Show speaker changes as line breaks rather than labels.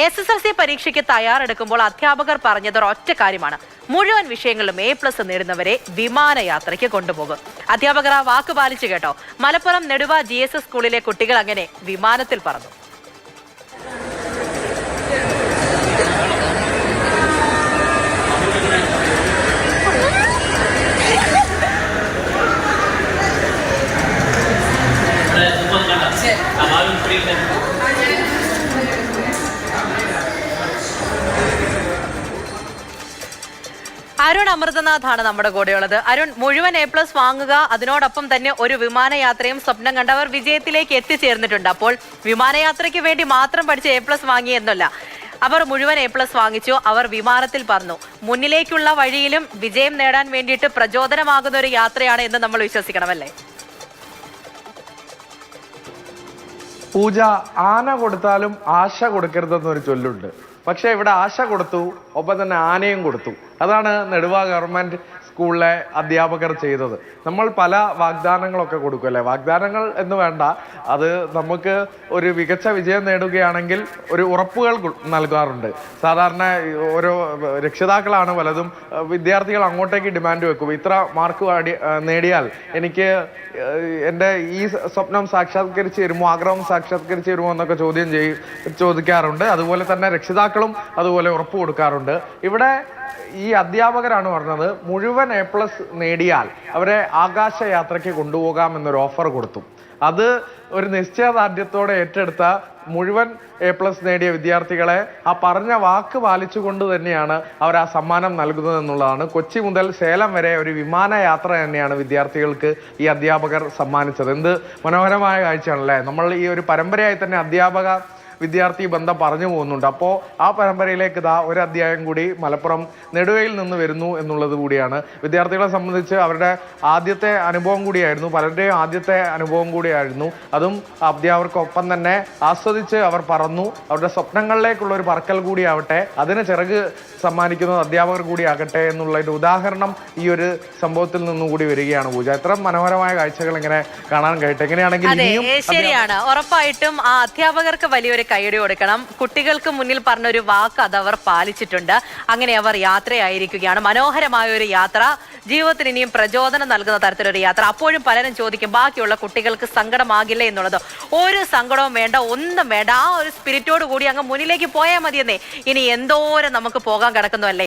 SSLC പരീക്ഷയ്ക്ക് തയ്യാറെടുക്കുമ്പോൾ അധ്യാപകർ പറഞ്ഞത് ഒരൊറ്റ കാര്യമാണ്. മുഴുവൻ വിഷയങ്ങളിലും A+ നേടുന്നവരെ വിമാനയാത്രയ്ക്ക് കൊണ്ടുപോകും. അധ്യാപകർ ആ വാക്ക് പാലിച്ചു കേട്ടോ. മലപ്പുറം നെടുവ GSS സ്കൂളിലെ കുട്ടികൾ അങ്ങനെ വിമാനത്തിൽ പറന്നു. അരുൺ അമൃതനാഥാണ് നമ്മുടെ കൂടെയുള്ളത്. അരുൺ, മുഴുവൻ A+ വാങ്ങുക, അതിനോടൊപ്പം തന്നെ ഒരു വിമാനയാത്രയും സ്വപ്നം കണ്ടവർ വിജയത്തിലേക്ക് എത്തിച്ചേർന്നിട്ടുണ്ട്. അപ്പോൾ വിമാനയാത്രയ്ക്ക് വേണ്ടി മാത്രം പഠിച്ച A+ വാങ്ങി എന്നല്ല, അവർ മുഴുവൻ A+ വാങ്ങിച്ചു, അവർ വിമാനത്തിൽ പറന്നു. മുന്നിലേക്കുള്ള വഴിയിലും വിജയം നേടാൻ വേണ്ടിയിട്ട് പ്രചോദനമാകുന്ന ഒരു യാത്രയാണ് എന്ന് നമ്മൾ വിശ്വസിക്കണമല്ലേ?
പൂജ, ആന കൊടുത്താലും ആശ കൊടുക്കരുതെന്നൊരു ചൊല്ലുണ്ട്. പക്ഷെ ഇവിടെ ആശ കൊടുത്തു, ഒപ്പം തന്നെ ആനയും കൊടുത്തു. അതാണ് നെടുവ ഗവൺമെന്റ് സ്കൂളിലെ അധ്യാപകർ ചെയ്തത്. നമ്മൾ പല വാഗ്ദാനങ്ങളൊക്കെ കൊടുക്കുമല്ലേ, വാഗ്ദാനങ്ങൾ എന്ന് വേണ്ട, അത് നമുക്ക് ഒരു മികച്ച വിജയം നേടുകയാണെങ്കിൽ ഒരു ഉറപ്പുകൾ നൽകാറുണ്ട്. സാധാരണ ഓരോ രക്ഷിതാക്കളാണ് പലതും വിദ്യാർത്ഥികൾ അങ്ങോട്ടേക്ക് ഡിമാൻഡ് വെക്കും. ഇത്ര മാർക്ക് നേടിയാൽ എനിക്ക് എൻ്റെ ഈ സ്വപ്നം സാക്ഷാത്കരിച്ച് തരുമോ, ആഗ്രഹം സാക്ഷാത്കരിച്ച് തരുമോ എന്നൊക്കെ ചോദിക്കാറുണ്ട്. അതുപോലെ തന്നെ രക്ഷിതാക്കളും അതുപോലെ ഉറപ്പ് കൊടുക്കാറുണ്ട്. ഇവിടെ ഈ അധ്യാപകരാണ് പറഞ്ഞത് മുഴുവൻ A+ നേടിയാൽ അവരെ ആകാശയാത്രയ്ക്ക് കൊണ്ടുപോകാം എന്നൊരു ഓഫർ കൊടുത്തു. അത് ഒരു നിശ്ചയദാർഢ്യത്തോടെ ഏറ്റെടുത്ത മുഴുവൻ A+ നേടിയ വിദ്യാർത്ഥികളെ ആ പറഞ്ഞ വാക്ക് പാലിച്ചുകൊണ്ട് തന്നെയാണ് അവർ ആ സമ്മാനം നൽകുന്നത് എന്നുള്ളതാണ്. കൊച്ചി മുതൽ സേലം വരെ ഒരു വിമാനയാത്ര തന്നെയാണ് വിദ്യാർത്ഥികൾക്ക് ഈ അധ്യാപകർ സമ്മാനിച്ചത്. എന്ത് മനോഹരമായ കാഴ്ചയാണല്ലേ. നമ്മൾ ഈ ഒരു പരമ്പരയായി തന്നെ അധ്യാപക വിദ്യാർത്ഥി ബന്ധം പറഞ്ഞു പോകുന്നുണ്ട്. അപ്പോൾ ആ പരമ്പരയിലേക്ക് ഒരു അധ്യായം കൂടി മലപ്പുറം നെടുവയിൽ നിന്ന് വരുന്നു എന്നുള്ളത് കൂടിയാണ്. വിദ്യാർത്ഥികളെ സംബന്ധിച്ച് അവരുടെ ആദ്യത്തെ അനുഭവം കൂടിയായിരുന്നു, പലരുടെയും ആദ്യത്തെ അനുഭവം കൂടിയായിരുന്നു. അതും അധ്യാപകർക്കൊപ്പം തന്നെ ആസ്വദിച്ച് അവർ പറന്നു. അവരുടെ സ്വപ്നങ്ങളിലേക്കുള്ള ഒരു പറക്കൽ കൂടിയാവട്ടെ, അതിന് ചിറക് സമ്മാനിക്കുന്നത് അധ്യാപകർ കൂടിയാകട്ടെ എന്നുള്ളൊരു ഉദാഹരണം ഈ ഒരു സംഭവത്തിൽ നിന്നും കൂടി വരികയാണ്. പൂജ, എത്ര മനോഹരമായ കാഴ്ചകൾ ഇങ്ങനെ കാണാൻ കഴിയട്ടെ. എങ്ങനെയാണെങ്കിൽ
ശരിയാണ്, ഉറപ്പായിട്ടും ആ അധ്യാപകർക്ക് വലിയൊരു കൈയടി കൊടുക്കണം. കുട്ടികൾക്ക് മുന്നിൽ പറഞ്ഞൊരു വാക്ക് അതവർ പാലിച്ചിട്ടുണ്ട്. അങ്ങനെ അവർ യാത്രയായിരിക്കുകയാണ്. മനോഹരമായ ഒരു യാത്ര, ജീവിതത്തിന് ഇനിയും പ്രചോദനം നൽകുന്ന തരത്തിലൊരു യാത്ര. അപ്പോഴും പലരും ചോദിക്കും, ബാക്കിയുള്ള കുട്ടികൾക്ക് സങ്കടമാകില്ല എന്നുള്ളത്. ഒരു സങ്കടവും വേണ്ട, ഒന്നും വേണ്ട. ആ ഒരു സ്പിരിറ്റോട് കൂടി അങ്ങ് മുന്നിലേക്ക് പോയാൽ മതിയെന്നേ. ഇനി എന്തോരം നമുക്ക് പോകാൻ കിടക്കുന്നു അല്ലേ?